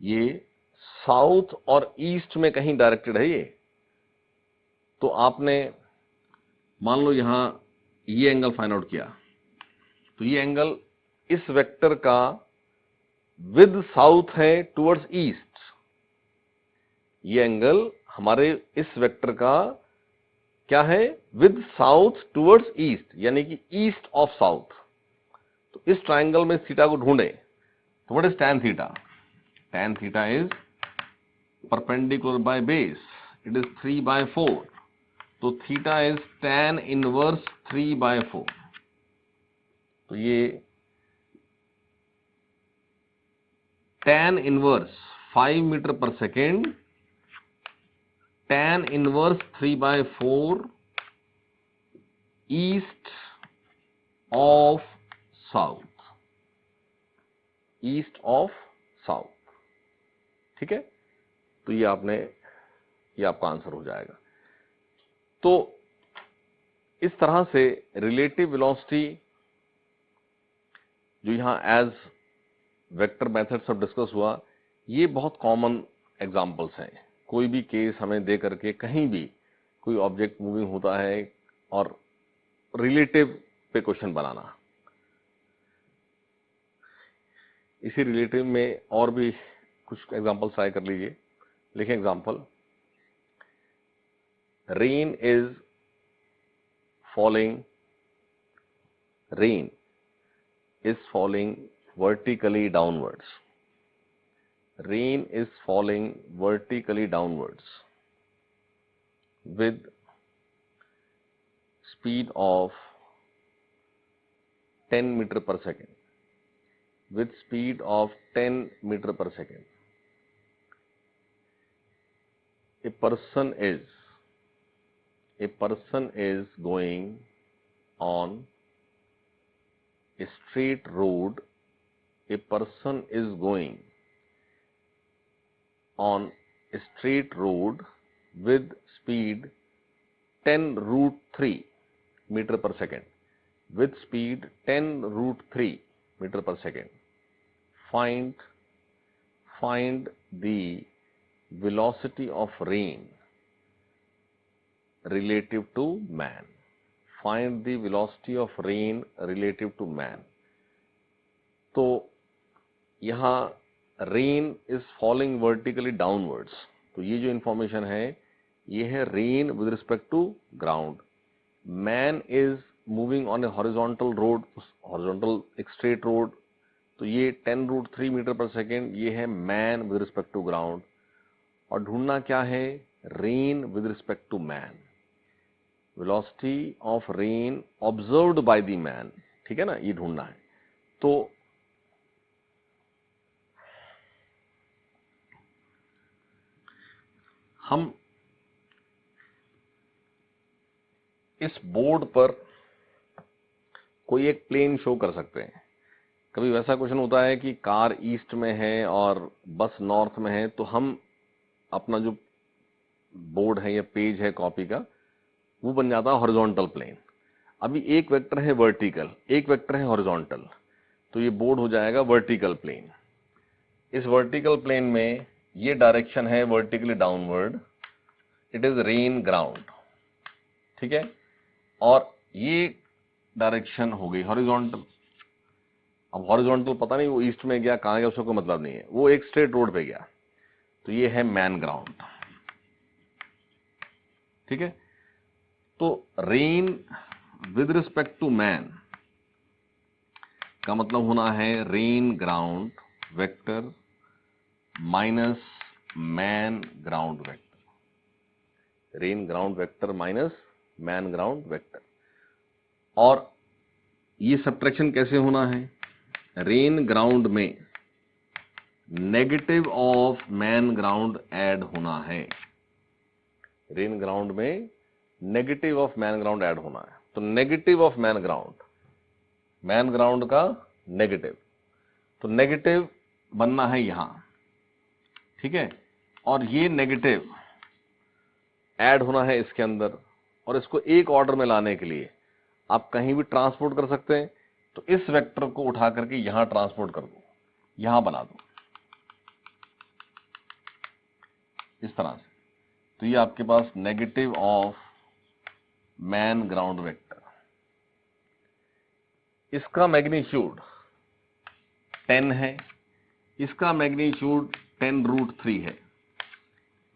ये साउथ और ईस्ट में कहीं डायरेक्टेड है ये। तो आपने मान लो यहां ये एंगल फाइंड आउट किया, तो ये एंगल इस वेक्टर का विद साउथ है टुवर्ड्स ईस्ट, ये एंगल हमारे इस वेक्टर का क्या है, विद साउथ टुवर्ड्स ईस्ट, यानी कि ईस्ट ऑफ साउथ। तो इस ट्राइंगल में थीटा को ढूंढे, तो what is tan theta, tan theta is perpendicular by base, it is 3/4। तो थीटा इज tan इनवर्स 3/4। तो ये tan इनवर्स 5 मीटर पर second, tan inverse 3/4 east of south, east of south, ठीक है। तो ये आपका आंसर हो जाएगा। तो इस तरह से रिलेटिव वेलोसिटी जो यहां एज वेक्टर मेथड सब डिस्कस हुआ, ये बहुत कॉमन एग्जांपल्स हैं। कोई भी केस हमें दे करके कहीं भी कोई ऑब्जेक्ट मूविंग होता है और रिलेटिव पे क्वेश्चन बनाना, इसी रिलेटिव में और भी कुछ एग्जांपल ट्राई कर लीजिए। लिखें example, rain is falling, rain is falling vertically downwards, rain is falling vertically downwards with speed of 10 meter per second, with speed of 10 meter per second. A person is going on a straight road, a person is going on a straight road with speed 10 root 3 meter per second, with speed 10 root 3 meter per second. Find the velocity of rain relative to man. Find the velocity of rain relative to man. तो यहां rain is falling vertically downwards, तो ये जो information है ये है rain with respect to ground. Man is moving on a horizontal road, horizontal एक straight road, तो ये 10√3 मीटर पर सेकेंड, ये है man with respect to ground. और ढूंढना क्या है, rain with respect to man, velocity of rain observed by the man, ठीक है ना, ये ढूंढना है। तो हम इस बोर्ड पर कोई एक प्लेन शो कर सकते हैं। कभी वैसा क्वेश्चन होता है कि कार ईस्ट में है और बस नॉर्थ में है, तो हम अपना जो बोर्ड है या पेज है कॉपी का, वो बन जाता है हॉरिजॉन्टल प्लेन। अभी एक वेक्टर है वर्टिकल, एक वेक्टर है हॉरिजॉन्टल, तो ये बोर्ड हो जाएगा वर्टिकल प्लेन। इस वर्टिकल प्लेन में ये डायरेक्शन है vertically downward, it is rain ground, ठीक है। और ये डायरेक्शन हो गई हॉरिजॉन्टल। अब हॉरिजॉन्टल पता नहीं वो ईस्ट में गया, कहां गया, उसका कोई मतलब नहीं है, वो एक स्ट्रेट रोड पे गया, तो ये है मैन ग्राउंड, ठीक है। तो rain with respect to man का मतलब होना है rain ground vector minus man ground vector, rain ground vector minus man ground vector. और ये सब्ट्रैक्शन कैसे होना है, रेन ग्राउंड में negative of man ground add होना है, रेन ग्राउंड में negative of man ground add होना है। तो negative of man ground, man ground का नेगेटिव, तो नेगेटिव बनना है यहां, ठीक है। और ये नेगेटिव ऐड होना है इसके अंदर, और इसको एक ऑर्डर में लाने के लिए आप कहीं भी ट्रांसपोर्ट कर सकते हैं। तो इस वेक्टर को उठा करके यहां ट्रांसपोर्ट कर दो, यहां बना दो इस तरह से, तो ये आपके पास negative of man ground vector, इसका मैग्नीट्यूड 10 है, इसका मैग्नीट्यूड 10√3 है।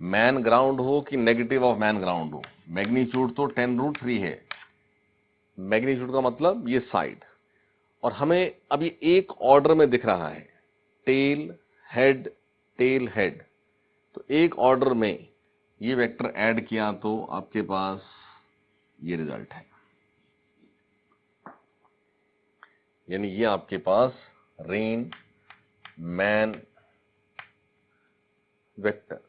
मैन ग्राउंड हो कि नेगेटिव ऑफ मैन ग्राउंड हो, मैग्नीट्यूड तो 10√3 है। मैग्नीट्यूड का मतलब ये साइड, और हमें अभी एक ऑर्डर में दिख रहा है, टेल हेड टेल हेड, तो एक ऑर्डर में ये वेक्टर ऐड किया तो आपके पास ये रिजल्ट है, यानी ये आपके पास रेन मैन वेक्टर।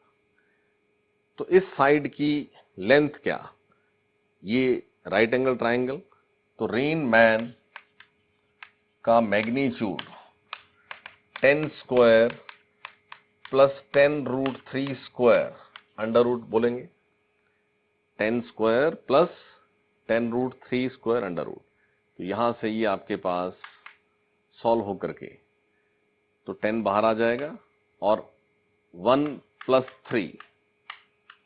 तो इस साइड की लेंथ क्या, ये राइट एंगल ट्राइंगल, तो रेन मैन का magnitude 10 square plus 10√3 square, under root बोलेंगे, 10 square plus 10√3 square under root. तो यहां से ये आपके पास सॉल्व होकर के तो 10 बाहर आ जाएगा, और 1 + 3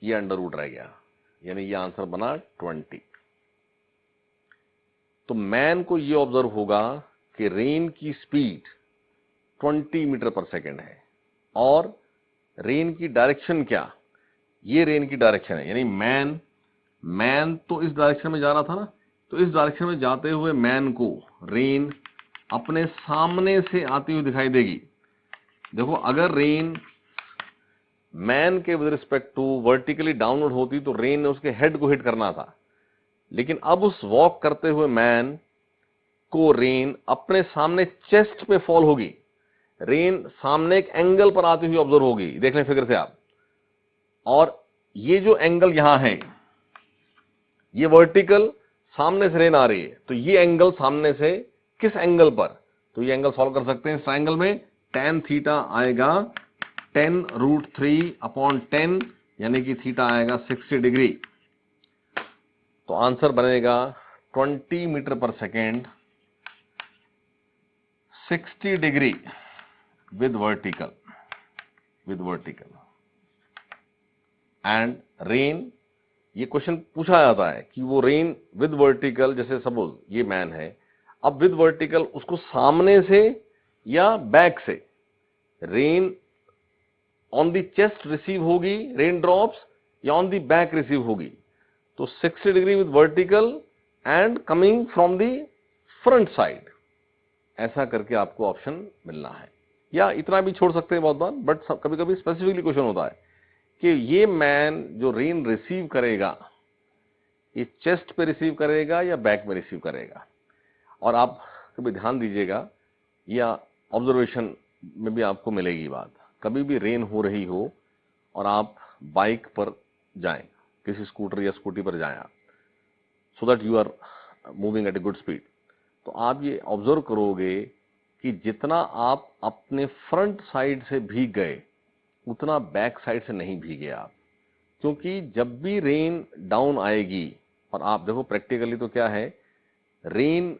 ये अंडर रूट रह गया, यानी ये आंसर बना 20। तो मैन को ये ऑब्जर्व होगा कि रेन की स्पीड 20 मीटर पर सेकेंड है, और रेन की डायरेक्शन क्या, ये रेन की डायरेक्शन है, यानी मैन तो इस डायरेक्शन में जा रहा था ना, तो इस डायरेक्शन में जाते हुए मैन को रेन अपने सामने से आती हुई दिखाई देगी। देखो, अगर रेन मैन के with respect to vertically downward होती तो रेन ने उसके हेड को हिट करना था, लेकिन अब उस वॉक करते हुए मैन को रेन अपने सामने चेस्ट पे फॉल होगी, रेन सामने एक एंगल पर आती हुई ऑब्जर्व होगी, देख लें फिगर से आप। और ये जो एंगल यहां है, ये वर्टिकल सामने से रेन आ रही है, तो ये एंगल सामने से किस एंगल पर, तो ये एंगल सॉल्व कर सकते हैं। इस ट्रायंगल में tan थीटा आएगा 10√3/10, यानी कि थीटा आएगा 60 डिग्री। तो आंसर बनेगा 20 मीटर पर second 60 degree with vertical and rain. ये क्वेश्चन पूछा जाता है कि वो रेन विद वर्टिकल, जैसे सपोज ये मैन है, अब विद वर्टिकल उसको सामने से या बैक से, rain on the chest receive होगी, रेन ड्रॉप्स, या ऑन द बैक रिसीव होगी? तो 60 degree with vertical and coming from the front side, ऐसा करके आपको ऑप्शन मिलना है। या इतना भी छोड़ सकते हैं बहुत बार, बट कभी कभी स्पेसिफिकली क्वेश्चन होता है कि ये मैन जो रेन रिसीव करेगा, ये चेस्ट पे रिसीव करेगा या बैक में रिसीव करेगा। और आप कभी ध्यान दीजिएगा, या ऑब्जर्वेशन में भी आपको मिलेगी बात, कभी भी रेन हो रही हो और आप बाइक पर जाएं, किसी स्कूटर या स्कूटी पर जाएं आप, so that you are moving at a good speed, तो आप ये ऑब्जर्व करोगे कि जितना आप अपने फ्रंट साइड से भीग गए उतना बैक साइड से नहीं भीगे आप। क्योंकि जब भी रेन डाउन आएगी, और आप देखो प्रैक्टिकली तो क्या है, रेन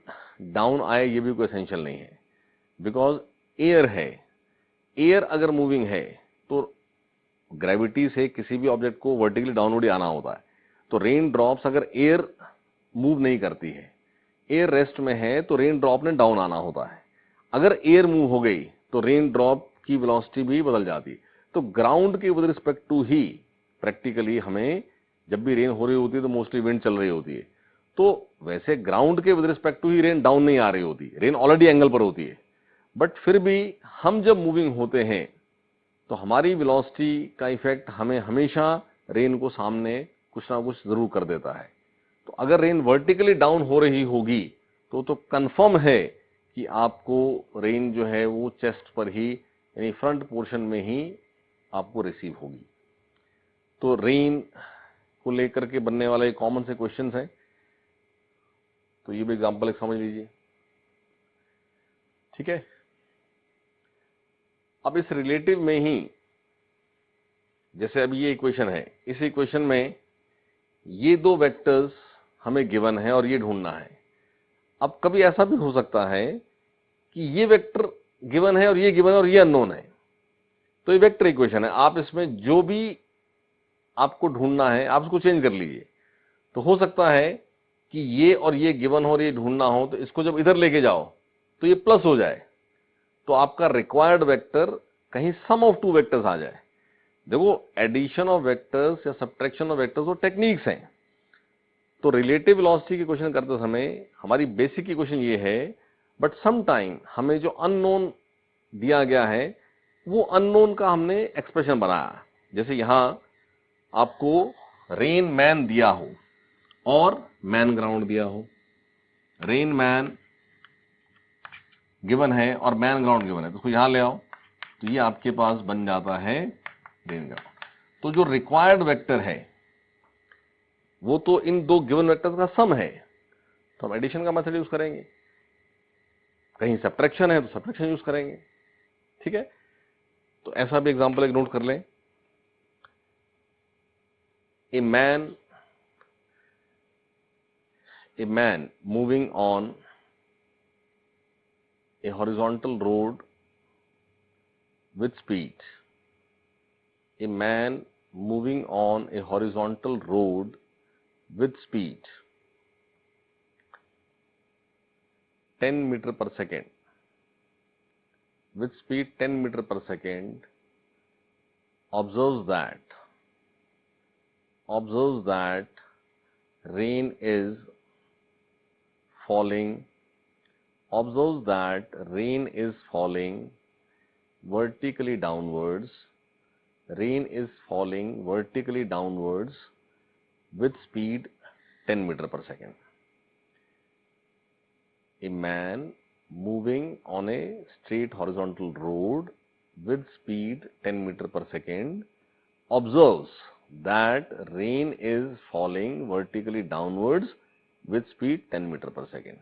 डाउन आए ये भी कोई एसेंशियल नहीं है, बिकॉज एयर है, एयर अगर मूविंग है तो ग्रेविटी से किसी भी ऑब्जेक्ट को वर्टिकली डाउनवर्ड ही आना होता है। तो रेन ड्रॉप्स अगर एयर मूव नहीं करती है, एयर रेस्ट में है, तो रेन ड्रॉप ने डाउन आना होता है। अगर एयर मूव हो गई तो रेन ड्रॉप की वेलोसिटी भी बदल जाती है। तो ग्राउंड के विद रिस्पेक्ट टू ही प्रैक्टिकली हमें जब भी रेन हो रही होती है तो मोस्टली विंड चल रही होती है, तो वैसे ग्राउंड के विद रिस्पेक्ट टू ही रेन डाउन नहीं आ रही होती, रेन ऑलरेडी एंगल पर होती है। बट फिर भी हम जब मूविंग होते हैं तो हमारी वेलोसिटी का इफेक्ट हमें हमेशा रेन को सामने कुछ ना कुछ जरूर कर देता है। तो अगर रेन वर्टिकली डाउन हो रही होगी तो कंफर्म है कि आपको रेन जो है वो चेस्ट पर ही, यानी फ्रंट पोर्शन में ही आपको रिसीव होगी। तो रेन को लेकर के बनने वाले कॉमन से क्वेश्चंस हैं, तो ये भी एग्जांपल एक समझ लीजिए, ठीक है। अब इस रिलेटिव में ही, जैसे अभी ये इक्वेशन है, इस इक्वेशन में ये दो वेक्टर्स हमें गिवन है और ये ढूंढना है। अब कभी ऐसा भी हो सकता है कि ये वेक्टर गिवन है और ये गिवन है और ये अननोन है, तो ये वेक्टर इक्वेशन है। आप इसमें जो भी आपको ढूंढना है आप उसको चेंज कर लीजिए। तो हो सकता है कि ये और ये गिवन हो और ये ढूंढना हो, तो इसको जब इधर लेके जाओ तो ये प्लस हो जाए, तो आपका रिक्वायर्ड वेक्टर कहीं सम ऑफ टू वेक्टर्स आ जाए। देखो एडिशन ऑफ वेक्टर्स या सब्ट्रैक्शन ऑफ वेक्टर्स वो टेक्निक्स हैं। तो रिलेटिव वेलोसिटी के क्वेश्चन करते समय हमारी बेसिक इक्वेशन ये है, बट सम टाइम हमें जो अननोन दिया गया है वो अननोन का हमने एक्सप्रेशन बनाया। जैसे यहां आपको रेन मैन दिया हो और मैन ग्राउंड दिया हो, रेन मैन गिवन है और मैन ग्राउंड गिवन है, तो उसको यहां ले आओ, तो ये आपके पास बन जाता है रेन ग्राउंड। तो जो रिक्वायर्ड वेक्टर है वो तो इन दो गिवन वेक्टर्स का सम है, तो हम एडिशन का मेथड यूज करेंगे। कहीं सब्ट्रैक्शन है तो सब्ट्रैक्शन यूज करेंगे, ठीक है। तो ऐसा भी एग्जांपल एक नोट कर लें। A man moving on a horizontal road with speed. A man moving on a horizontal road with speed 10 meter per second, with speed 10 meter per second, observes that rain is falling, vertically downwards, with speed 10 meter per second. A man moving on a straight horizontal road with speed 10 meter per second observes that rain is falling vertically downwards with speed 10 meter per second.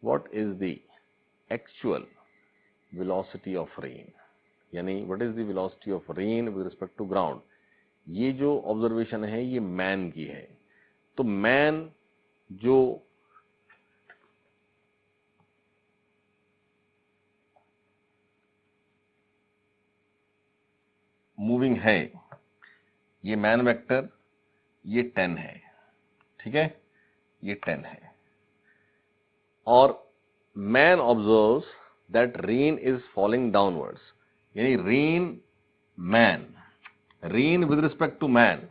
What is the actual velocity of rain? यानी what is the velocity of rain with respect to ground? ये जो observation है ये man की है। तो man जो moving है, ये मैन वेक्टर, ये 10 है, ठीक है, ये 10 है, और man observes that rain is falling downwards, यानी rain man, rain with respect to man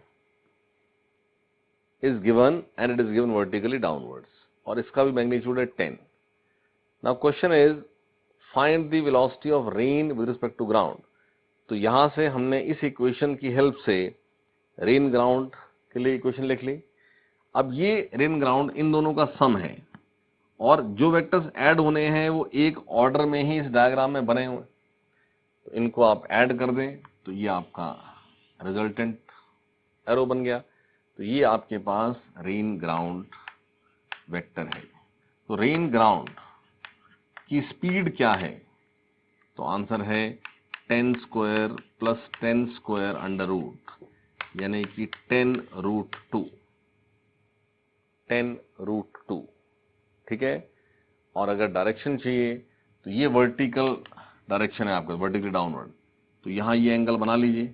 is given and it is given vertically downwards, और इसका भी मैग्नीट्यूड है 10. Now question is find the velocity of rain with respect to ground. तो यहां से हमने इस इक्वेशन की हेल्प से रेन ग्राउंड के लिए इक्वेशन लिख ली. अब ये रेन ग्राउंड इन दोनों का सम है और जो वेक्टर्स ऐड होने हैं वो एक ऑर्डर में ही इस डायग्राम में बने हुए, तो इनको आप ऐड कर दें तो ये आपका रिजल्टेंट एरो बन गया. तो ये आपके पास रेन ग्राउंड वेक्टर है. तो रेन ग्राउंड की स्पीड क्या है? तो आंसर है 10 square plus 10 square under root, यानी कि 10 रूट 2, 10 रूट 2. ठीक है. और अगर डायरेक्शन चाहिए तो ये वर्टिकल डायरेक्शन है आपका, वर्टिकली डाउनवर्ड. तो यहां ये एंगल बना लीजिए.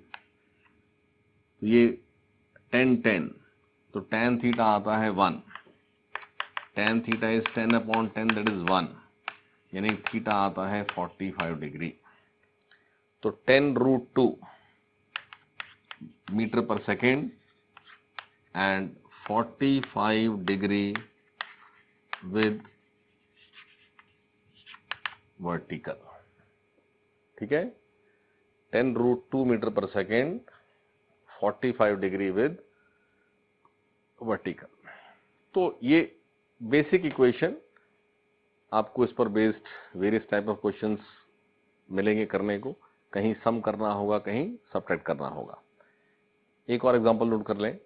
तो ये 10 10, तो tan थीटा आता है 1. tan theta is 10/10, that is 1, यानी थीटा आता है 45 डिग्री. तो 10 रूट 2 मीटर पर second and 45 degree with vertical. ठीक है. 10 रूट 2 मीटर पर सेकेंड, 45 डिग्री विद वर्टिकल. तो ये बेसिक इक्वेशन, आपको इस पर based various type of questions मिलेंगे करने को. कहीं सम करना होगा, कहीं सब्ट्रैक्ट करना होगा. एक और एग्जांपल नोट कर लें.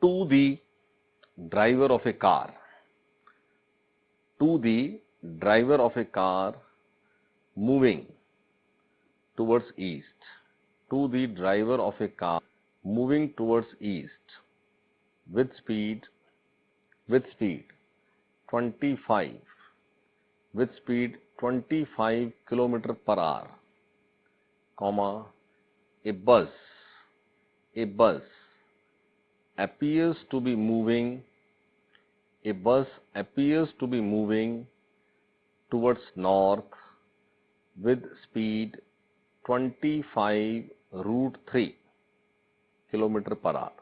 To the driver of a car, to the driver of a car moving towards east, to the driver of a car moving towards east with speed 25 kilometer per hour, comma, a bus appears to be moving towards north with speed 25 root 3 kilometer per hour.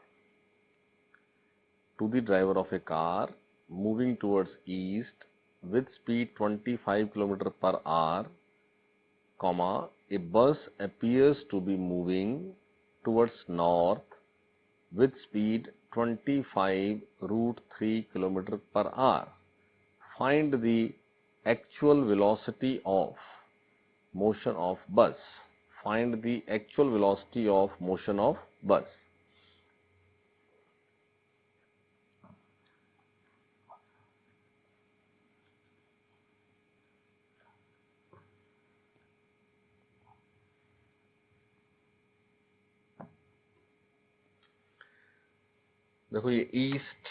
To the driver of a car moving towards east with speed 25 kilometer per hour, comma, a bus appears to be moving towards north with speed 25 root 3 kilometer per hour. Find the actual velocity of motion of bus. Find the actual velocity of motion of bus. देखो ये east,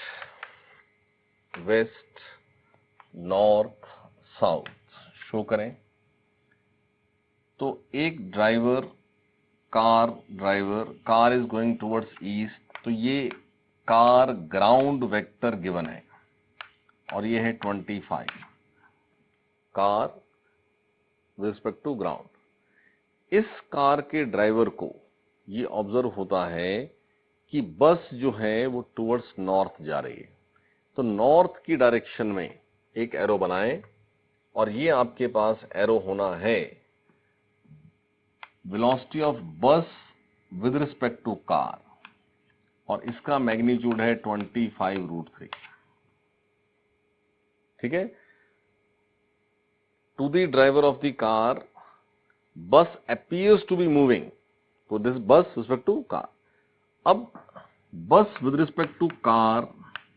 west, north, south show करें. तो एक car is going towards east, तो ये car ground vector given है और ये है 25 car with respect to ground. इस कार के ड्राइवर को ये ऑब्जर्व होता है कि बस जो है वो टुवर्ड्स नॉर्थ जा रही है. तो नॉर्थ की डायरेक्शन में एक एरो बनाएं और ये आपके पास एरो होना है velocity of bus with respect to car, और इसका मैग्नीट्यूड है 25 रूट 3. ठीक है. To the driver of the car bus appears to be moving, तो this bus respect to car. अब bus with respect to car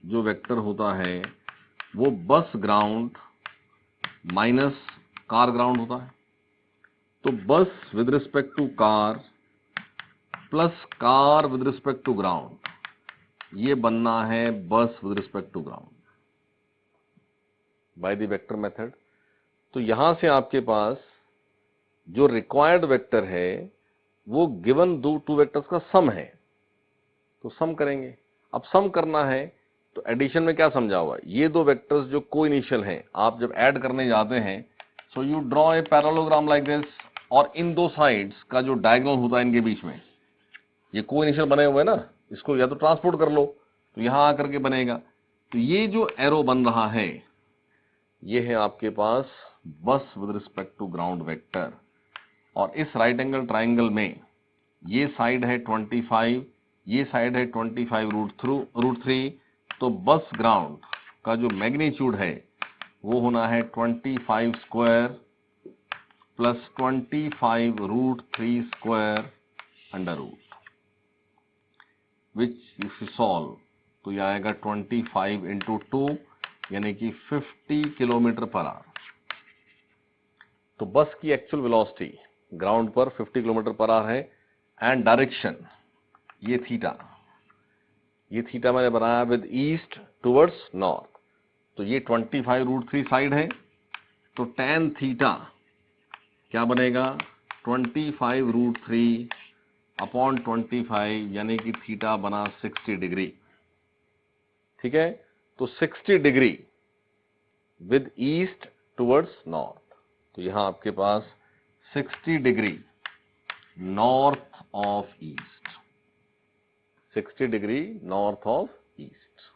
जो वेक्टर होता है वो बस ग्राउंड माइनस कार ग्राउंड होता है. तो bus with respect to car plus car with respect to ground, ये बनना है bus with respect to ground by the vector method. तो यहां से आपके पास जो रिक्वायर्ड वेक्टर है वो गिवन टू वेक्टर्स का सम है, तो सम करेंगे. अब सम करना है तो एडिशन में क्या समझा हुआ है, ये दो वेक्टर्स जो को इनिशियल हैं, आप जब ऐड करने जाते हैं so you draw a parallelogram like this, और इन दो साइड्स का जो डायगोनल होता है इनके बीच में, ये कोइनिशियल बने हुए हैं ना, इसको या तो ट्रांसपोर्ट कर लो तो यहां आकर के बनेगा। तो ये जो एरो बन रहा है ये है आपके पास bus with respect to ground vector, और इस राइट एंगल ट्राइंगल में ये साइड है 25, ये साइड है 25√3, तो बस ग्राउंड का जो मैग्नीट्यूड है वो होना है 25 square plus 25√3 square under root, which if you solve तो ये आएगा 25 इंटू 2 यानी कि 50 किलोमीटर पर आवर। तो बस की एक्चुअल वेलोसिटी ग्राउंड पर 50 किलोमीटर पर आवर है, एंड डायरेक्शन ये थीटा मैंने बनाया विद ईस्ट टुवर्ड्स नॉर्थ, तो ये 25√3 साइड है, तो tan थीटा क्या बनेगा 25√3 अपॉन 25 यानी कि थीटा बना 60 डिग्री। ठीक है, तो 60 degree with east towards north, तो यहां आपके पास 60 degree north of east, 60 degree north of east.